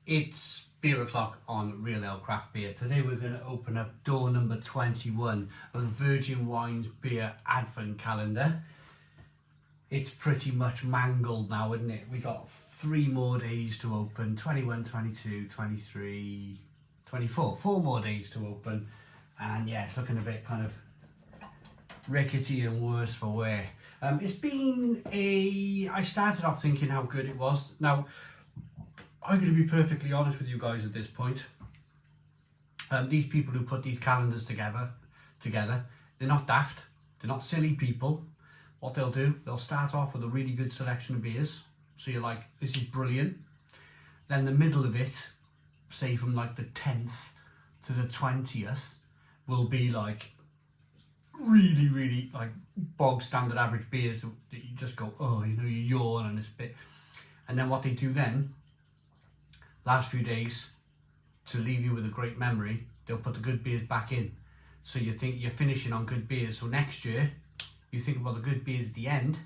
It's beer o'clock on Real Ale Craft Beer. Today we're going to open up door number 21 of the Virgin Wines Beer Advent Calendar. It's pretty much mangled now, isn't it? We got 3 more days to open, 21, 22, 23, 24. 4 more days to open. And yeah, it's looking a bit kind of rickety and worse for wear. It's been I started off thinking how good it was. Now, I'm going to be perfectly honest with you guys at this point. These people who put these calendars together, they're not daft. They're not silly people. What they'll do, they'll start off with a really good selection of beers. So you're like, this is brilliant. Then the middle of it, say from like the 10th to the 20th, will be like really like bog standard average beers that you just go, oh, you know, you yawn and it's a bit. And then what they do then, last few days, to leave you with a great memory, they'll put the good beers back in. So you think you're finishing on good beers. So next year, you think about the good beers at the end,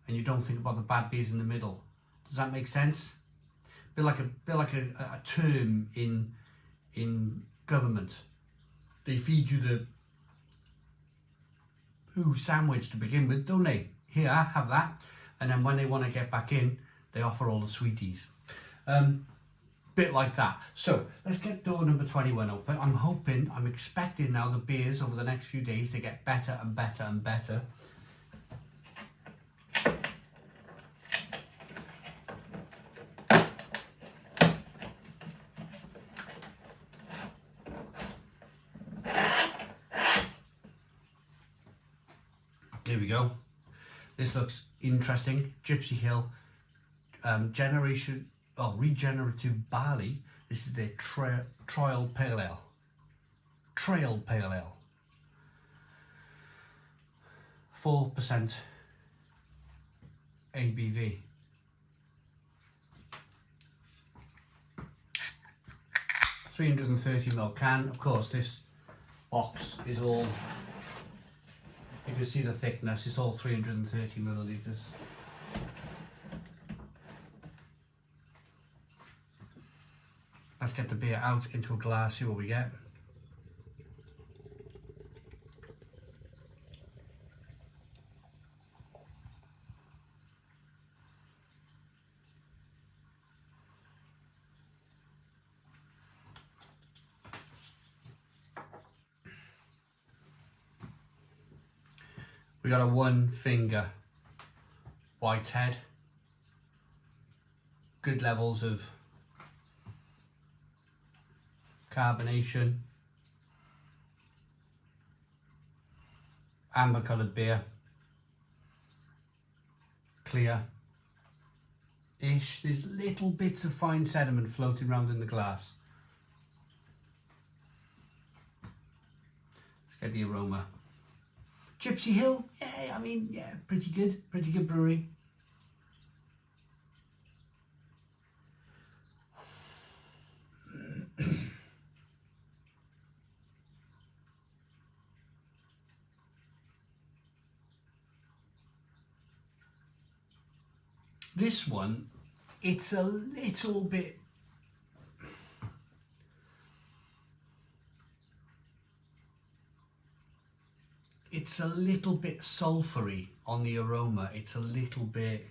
and you don't think about the bad beers in the middle. Does that make sense? Bit like a term in government. They feed you the sandwich to begin with, don't they? Here, have that. And then when they want to get back in, they offer all the sweeties. Bit like that. So let's get door number 21 open. I'm expecting now the beers over the next few days to get better and better and better. Here we go. This looks interesting. Gipsy Hill regenerative barley. This is their trial pale ale. Trail pale ale. 4% ABV. $330ml can. Of course, this box is all. You can see the thickness. It's all 330 milliliters. Let's get the beer out into a glass, see what we get. We got a 1 finger white head. Good levels of carbonation, amber coloured beer, clear-ish. There's little bits of fine sediment floating around in the glass. Let's get the aroma. Gipsy Hill, yeah, pretty good brewery. This one, it's a little bit, sulphury on the aroma. It's a little bit,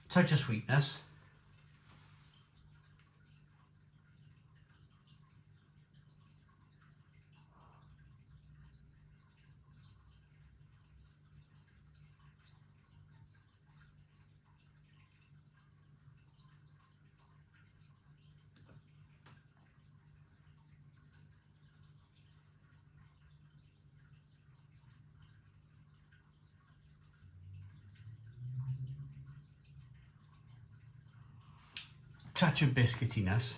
touch of sweetness. Touch of biscuitiness.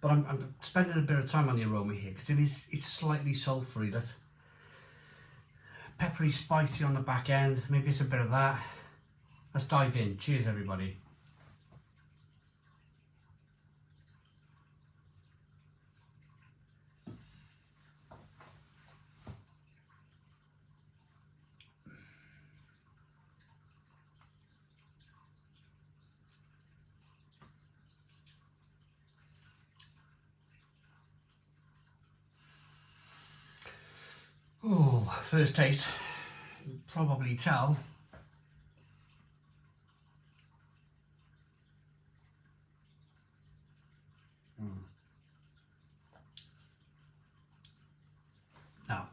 But I'm spending a bit of time on the aroma here because it's slightly sulphury. peppery spicy on the back end. Maybe it's a bit of that. Let's dive in. Cheers, everybody. Oh, first taste, you can probably tell. Now,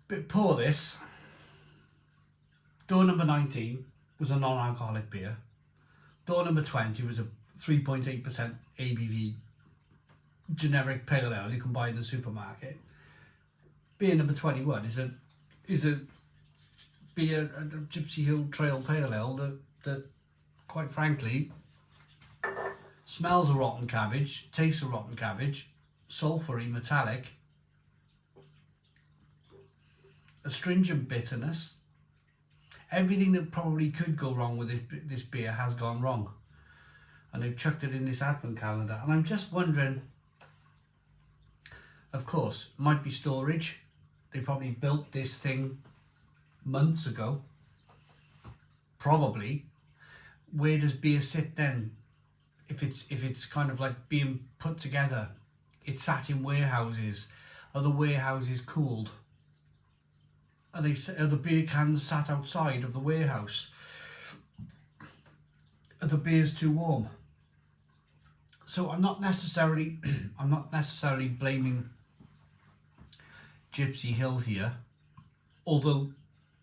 but pour this. Door number 19 was a non-alcoholic beer. Door number 20 was a 3.8% ABV generic pale ale you can buy in the supermarket. Beer number 21 is a beer, a Gipsy Hill Trail pale ale that quite frankly smells of rotten cabbage, tastes of rotten cabbage, sulphury, metallic, astringent bitterness. Everything that probably could go wrong with this beer has gone wrong, and they've chucked it in this advent calendar. And I'm just wondering, of course, might be storage. They probably built this thing months ago. Probably. Where does beer sit then? If it's kind of like being put together, it's sat in warehouses. Are the warehouses cooled? Are the beer cans sat outside of the warehouse? Are the beers too warm? So I'm not necessarily blaming Gipsy Hill here, although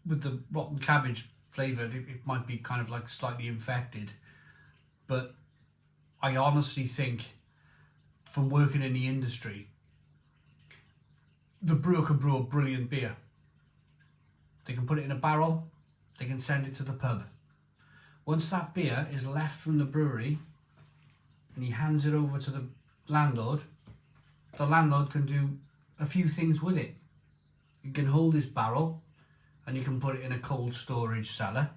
with the rotten cabbage flavour it might be kind of like slightly infected. But I honestly think, from working in the industry, the brewer can brew a brilliant beer. They can put it in a barrel, they can send it to the pub. Once that beer is left from the brewery and he hands it over to the landlord can do a few things with it. You can hold this barrel and you can put it in a cold storage cellar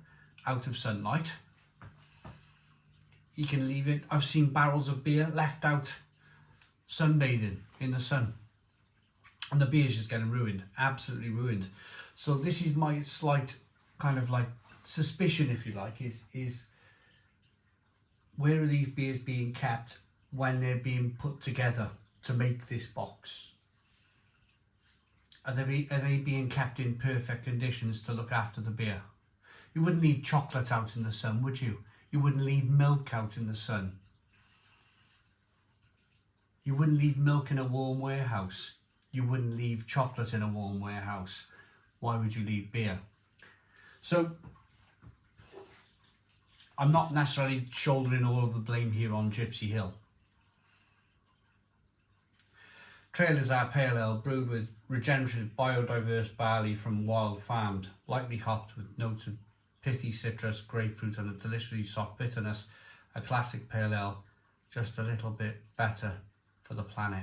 out of sunlight. You can leave it. I've seen barrels of beer left out sunbathing in the sun, and the beer's just getting ruined, absolutely ruined. So this is my slight kind of like suspicion, if you like, is where are these beers being kept when they're being put together to make this box? Are they being kept in perfect conditions to look after the beer? You wouldn't leave chocolate out in the sun, would you? You wouldn't leave milk out in the sun. You wouldn't leave milk in a warm warehouse. You wouldn't leave chocolate in a warm warehouse. Why would you leave beer? So I'm not necessarily shouldering all of the blame here on Gipsy Hill. Trail is our pale ale brewed with regenerative biodiverse barley from wild farmed, lightly hopped with notes of pithy citrus, grapefruit and a deliciously soft bitterness. A classic pale ale, just a little bit better for the planet.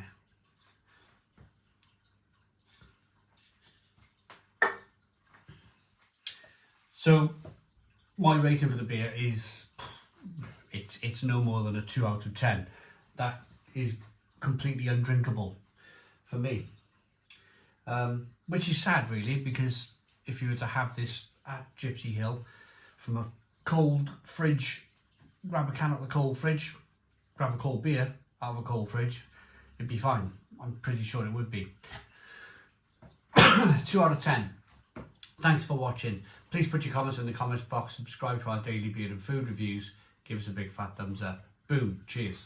So my rating for the beer is, it's no more than a 2 out of 10. That is completely undrinkable for me, which is sad really, because if you were to have this at Gipsy Hill from a cold fridge, grab a can out of the cold fridge, grab a cold beer out of a cold fridge, it'd be fine. I'm pretty sure it would be. 2 out of 10. Thanks for watching. Please put your comments in the comments box, subscribe to our daily beer and food reviews, give us a big fat thumbs up. Boom, cheers.